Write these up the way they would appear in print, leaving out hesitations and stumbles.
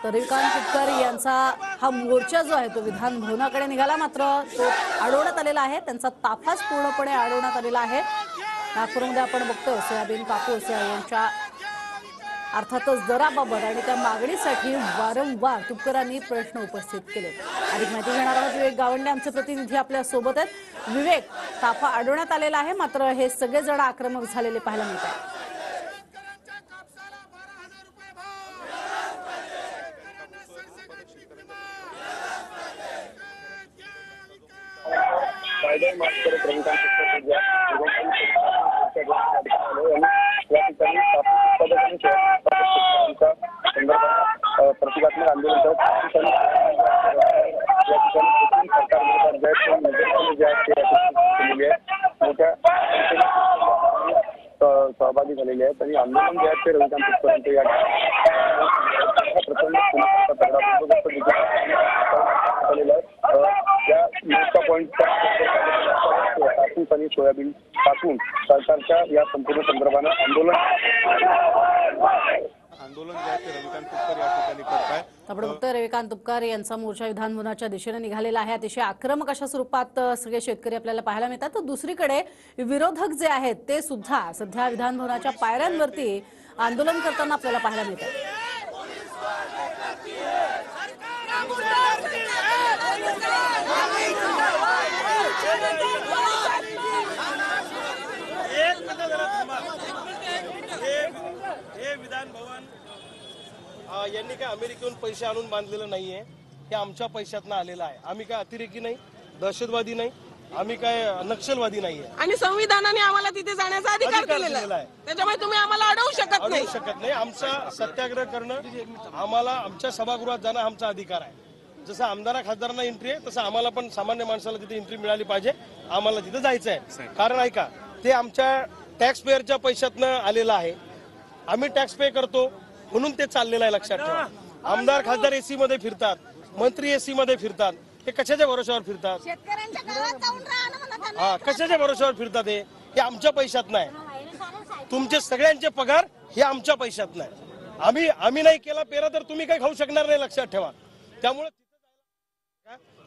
तर रविकांत तुपकर यांचा हा मोर्चा जो आहे तो विधान भवनाकडे निघाला, मात्र तो अडवण्यात आलेला आहे। त्यांचा ताफाच पूर्णपणे अडवण्यात आलेला आहे। नागपूरमध्ये आपण बघतो सोयाबीन कापूस यांच्या अर्थातच दराबाबत आणि त्या मागणीसाठी वारंवार तुपकरांनी प्रश्न उपस्थित केले। अधिक माहिती घेणार आहोत विवेक गावंडे आमचे प्रतिनिधी आपल्या सोबत आहेत। विवेक, ताफा अडवण्यात आलेला आहे, मात्र हे सगळेजण आक्रमक झालेले पाहायला मिळतात। प्रतिकात्मक आंदोलन मोठ्या सहभागी झालेले आहेत आणि आंदोलन जे आहे ते रविकांत तुपकर या प्रचंड या पॉईंटच्या कापूस आणि सोयाबीन पासून सरकारच्या या संपूर्ण संदर्भानं आंदोलन जे आहे ते रविकांत तुपकर या ठिकाणी करताय। आपण बघतोय रविकांत तुपकर यांचा मोर्चा विधान भवनाच्या दिशेने निघालेला आहे। अतिशय आक्रमक अशा स्वरूपात सगळे शेतकरी आपल्याला पाहायला मिळतात। तर दुसरीकडे विरोधक जे आहेत ते सुद्धा सध्या विधान भवनाच्या पायऱ्यांवरती आंदोलन करताना आपल्याला पाहायला मिळतात। विधान भवन यांनी काय अमेरिकेहून पैसे आणून बांधलेलं नाहीये, हे आमच्या पैशातनं आलेलं आहे। आम्ही काय अतिरेकी नाही, दहशतवादी नाही, आम्ही काय नक्षलवादी नाहीये आणि संविधानाने आम्हाला तिथे जाण्याचा अधिकार दिलेला आहे। त्याच्यामुळे तुम्ही आम्हाला अडवू शकत नाही। आमचा सत्याग्रह करणं, आम्हाला आमच्या सभागृहात जाणं आमचा अधिकार आहे। जसं आमदार खासदारांना एंट्री आहे तसं आम्हाला पण सामान्य माणसाला तिथे एंट्री मिळाली पाहिजे। आम्हाला तिथे जायचं आहे, कारण ऐका ते आमच्या टॅक्स पेअरच्या पैशातनं आलेलं आहे। आम्ही टॅक्स पे करतो म्हणून ते चाललेलं आहे, लक्षात ठेवा। आमदार खासदार एसी मध्ये फिरतात, मंत्री एसी मध्ये फिरतात, हे कशाच्या भरोशावर फिरतात? कशाच्या भरोशावर फिरतात? हे आमच्या पैशात नाही। तुमचे सगळ्यांचे पगार हे आमच्या पैशात नाही। आम्ही नाही केला पेरा तर तुम्ही काही खाऊ शकणार नाही, लक्षात ठेवा। त्यामुळे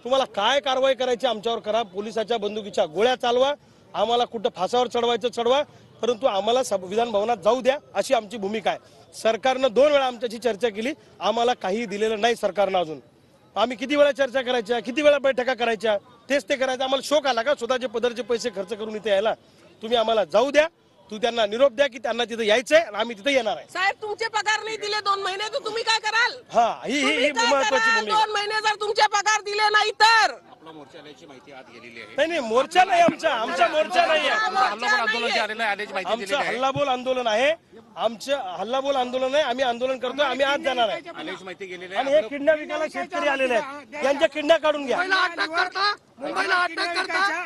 तुम्हाला काय कारवाई करायची आमच्यावर करा, पोलिसाच्या बंदुकीच्या गोळ्या चालवा, आम्हाला कुठं फासावर चढवायचं चढवा, परंतु आम्हाला विधान भवनात जाऊ द्या अशी आमची भूमिका आहे। सरकारनं 2 वेळा आमच्याशी चर्चा केली, आम्हाला काही दिलेलं नाही सरकारनं अजून। आम्ही किती वेळा चर्चा करायच्या, किती वेळा बैठका करायच्या, तेच ते करायचं। आम्हाला शोक आला का स्वतःचे पदरचे पैसे खर्च करून इथे यायला? तुम्ही आम्हाला जाऊ द्या, तू त्यांना निरोप द्या की त्यांना तिथे यायचंय आणि आम्ही तिथे येणार आहे। साहेब तुमचे पगार नाही दिले 2 महिने तर तुम्ही काय कराल? ही महत्वाची भूमिका। 2 महिने जर तुमचे पगार दिले नाही तर मोर्चा आल्याची माहिती आज गेलेली आहे। नाही मोर्चा नाही, आमचा मोर्चा नाही आहे। आमचं हल्लाबोल आंदोलन आहे, आमचं हल्लाबोल आंदोलन आहे। आम्ही आंदोलन करतोय, आम्ही आज जाणार आहे। आल्याची माहिती गेलेली आणि हे किडनॅप विकायला शेतकरी आलेले आहेत, यांच्या किडनॅप काढून घ्या। मुंबईला अटक करता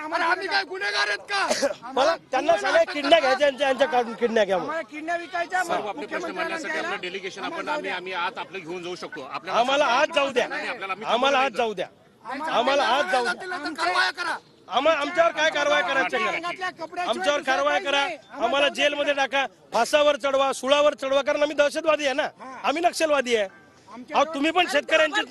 आणि आम्ही काय गुन्हेगार आहेत का? मला त्यांना सगळ्या किडनॅप घ्यायच्या, यांच्या काढून किडनॅप घ्या। आपले प्रश्न मांडण्यासाठी आपलं डेलिगेशन आम्ही आज आपलं घेऊन जाऊ शकतो। आम्हाला आज जाऊ द्या, आम्हाला आज जाऊ द्या, आम्हाला आज जाऊ द्या। आमच्यावर काय कारवाई करायची करा, आमच्यावर कारवाई करा, आम्हाला जेलमध्ये टाका, फासावर चढवा, सुळावर चढवा, कारण आम्ही दहशतवादी आहे ना, आम्ही नक्षलवादी आहे। तुम्ही पण शेतकऱ्यांचे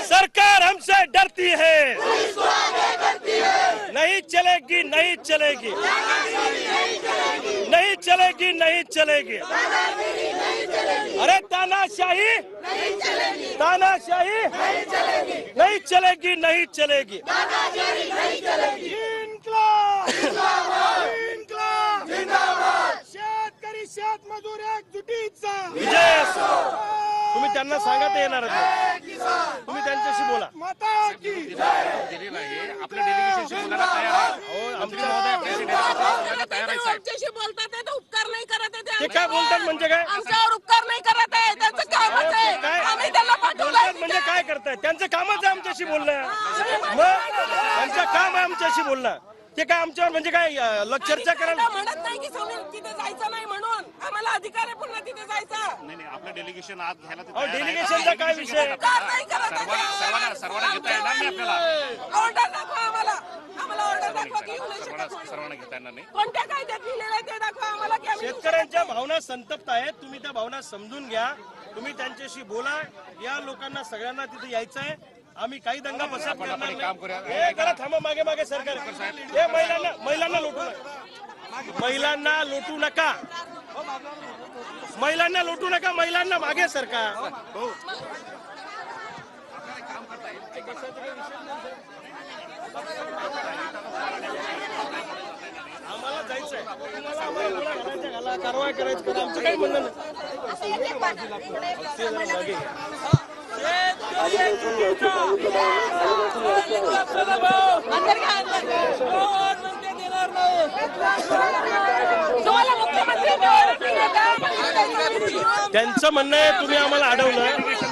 सरकार हमसे डरती है, नहीं चलेगी, नहीं चलेगी, नहीं चलेगी, नहीं चलेगी। अरे तानाशाही, तानाशाही नहीं चलेगी, नहीं चलेगी। शेतकरी शेतमजूर एकजुटीचा विजय असो। तुम्ही त्यांना सांगा ते येणार, तुम्ही त्यांच्याशी बोला। गेलेलं आहे आपल्या डेलिगेशनशी बोलायला तयार आहे। मंत्री महोदय आपल्याशी बोलायला तयार आहे साहेब। बोलतात ते उपकार नाही करत आहे, ते काय बोलतात म्हणजे काय? आमच्यावर उपकार नाही करत आहे, त्यांचं कामच आहे। आम्ही त्यांना बोलतात म्हणजे काय करताय? त्यांचं कामच आहे आमच्याशी बोलणं, मग त्यांचं काम आहे आमच्याशी बोलणं। ते काय आमच्यावर म्हणजे काय चर्चा करायला म्हणत नाही की तिथे जायचं नाही म्हणून, आम्हाला अधिकार आहे पुन्हा तिथे जायचा। नाही आपलं डेलिगेशन आज घ्यायला डेलिगेशनचा काय विषय? सर्वांना घेता येणार नाही आपल्याला। ऑर्डर दाखवा आम्हाला, आम्हाला ऑर्डर दाखवा की येऊ नाही शकत म्हणून. सर्वांना घेता येणार नाही. कोणत्या कायद्यात लिहिलेलं आहे ते दाखवा आम्हाला की आम्ही शेतकऱ्यांच्या भावना संतप्त आहेत, तुम्ही त्या भावना समजून घ्या, तुम्ही त्यांच्याशी बोला. या लोकांना सगळ्यांना तिथे यायचं आहे. आम्ही काही दंगा फसाद करणार नाही. काम करूया. हे जरा थांबा, मागे मागे सरकार. हे महिलांना लोटू नका, महिलांना लोटू नका, महिलांना लोटू नका, महिलांना मागे सरकार. आम्हाला जायचंय, कारवाई करायची करा, आमचं काही म्हणणं नाही. अंदर घ्या, अंदर. तुम्हाला मुख्यमंत्री त्यांचं म्हणणं आहे तुम्ही आम्हाला अडवलं.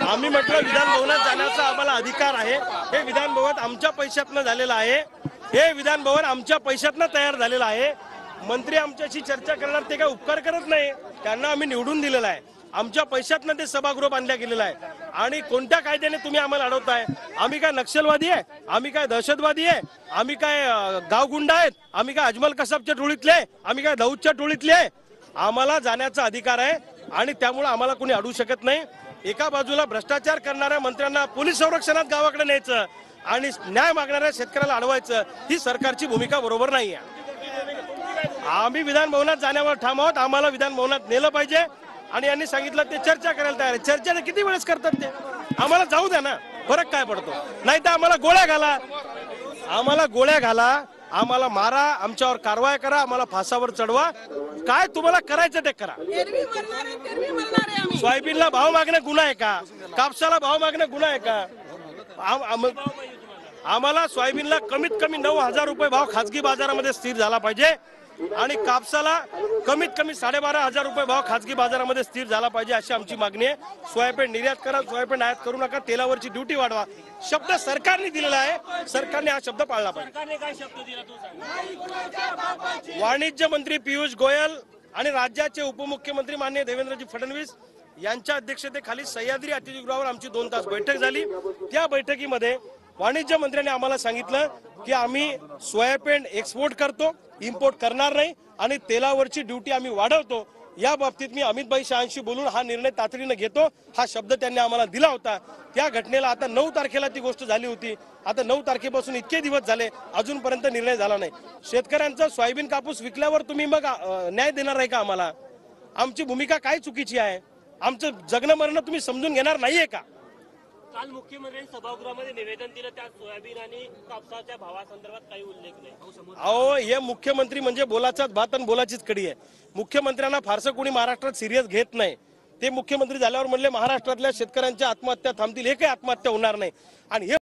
आम्ही म्हटलं विधान भवनात जाण्याचा आम्हाला अधिकार आहे. हे विधान भवन आमच्या पैशातनं झालेलं आहे. हे विधान भवन आमच्या पैशातनं तयार झालेलं आहे. मंत्री आमच्याशी चर्चा करणार, ते काय उपकार करत नाही. त्यांना आम्ही निवडून दिलेलं आहे. आमच्या पैशातनं ते सभागृह बांधल्या गेलेलं आहे. आणि कोणत्या कायद्याने तुम्ही आम्हाला अडवताय? आम्ही काय नक्षलवादी आहे? आम्ही काय दहशतवादी आहे? आम्ही काय गावगुंड आहेत? आम्ही काय अजमल कसाबच्या टोळीतले? आम्ही काय दाऊदच्या टोळीतले? आम्हाला जाण्याचा अधिकार आहे आणि त्यामुळे आम्हाला कोणी अडवू शकत नाही. एका बाजूला भ्रष्टाचार करणाऱ्या मंत्र्यांना पोलीस संरक्षणात गावाकडे न्यायचं आणि न्याय मागणाऱ्या शेतकऱ्याला अडवायचं, ही सरकारची भूमिका बरोबर नाही आहे. आम्ही विधान भवनात जाण्यावर ठाम आहोत. आम्हाला विधान भवनात नेलं पाहिजे आणि यांनी सांगितलं ते चर्चा करायला तयार आहे. चर्चा किती वेळेस करतात ते? आम्हाला जाऊ द्या ना, फरक काय पडतो? नाही तर आम्हाला गोळ्या घाला, आम्हाला गोळ्या घाला, आम्हाला मारा, आमच्यावर कारवाई करा, आम्हाला फासावर चढवा. काय तुम्हाला करायचं ते करा. एरवी मरणार आहे, तेरवी मरणार आहे आम्ही. सोयाबीनला भाव मागणं गुन्हा आहे का? कापसाला भाव मागणं गुन्हा आहे का? आम्हाला सोयाबीनला कमीत कमी 9,000 रुपये भाव खाजगी बाजारामध्ये स्थिर झाला पाहिजे आणि कापसाला कमीत कमी 12,500 रुपये भाव खाजगी बाजारामध्ये स्थिर झाला पाहिजे, अशी आमची मागणी आहे. सोयाबीन निर्यात करा, सोयाबीन आयात करू नका, तेलावरची ड्युटी वाढवा. शब्द सरकारने दिलेला आहे, सरकारने हा शब्द पाळला पाहिजे. वाणिज्य मंत्री पियुष गोयल आणि राज्याचे उपमुख्यमंत्री माननीय देवेंद्रजी फडणवीस यांच्या अध्यक्षतेखाली सह्याद्री अतिथीगृहावर आमची 2 तास बैठक झाली. त्या बैठकीमध्ये वाणिज्य मंत्र्यांनी आम्हाला सांगितलं की आम्ही सोयाबीन एक्सपोर्ट करतो, इम्पोर्ट करणार नाही आणि तेलावरची ड्युटी आम्ही वाढवतो. या बाबतीत मी अमितभाई शहांशी बोलून हा निर्णय तातडीनं घेतो, हा शब्द त्यांनी आम्हाला दिला होता. त्या घटनेला आता 9 तारखेला ती गोष्ट झाली होती. आता 9 तारखेपासून इतके दिवस झाले, अजूनपर्यंत निर्णय झाला नाही. शेतकऱ्यांचा सोयाबीन कापूस विकल्यावर तुम्ही मग न्याय देणार आहे का आम्हाला? आमची भूमिका काय चुकीची आहे? आमचं जगणं मरणं तुम्ही समजून घेणार नाहीये का? काल मुख्यमंत्र्यांनी सभागृहामध्ये निवेदन दिलं, त्यात सोयाबीन आणि कापसाच्या भावासंदर्भात काही उल्लेख नाही. अहो, हे मुख्यमंत्री म्हणजे बोलाचाच भात आणि बोलाचीच कडी आहे. मुख्यमंत्र्यांना फारसं कोणी महाराष्ट्रात सिरियस घेत नाही. ते मुख्यमंत्री झाल्यावर म्हणले महाराष्ट्रातल्या शेतकऱ्यांच्या आत्महत्या थांबतील. हे काही आत्महत्या होणार नाही आणि हे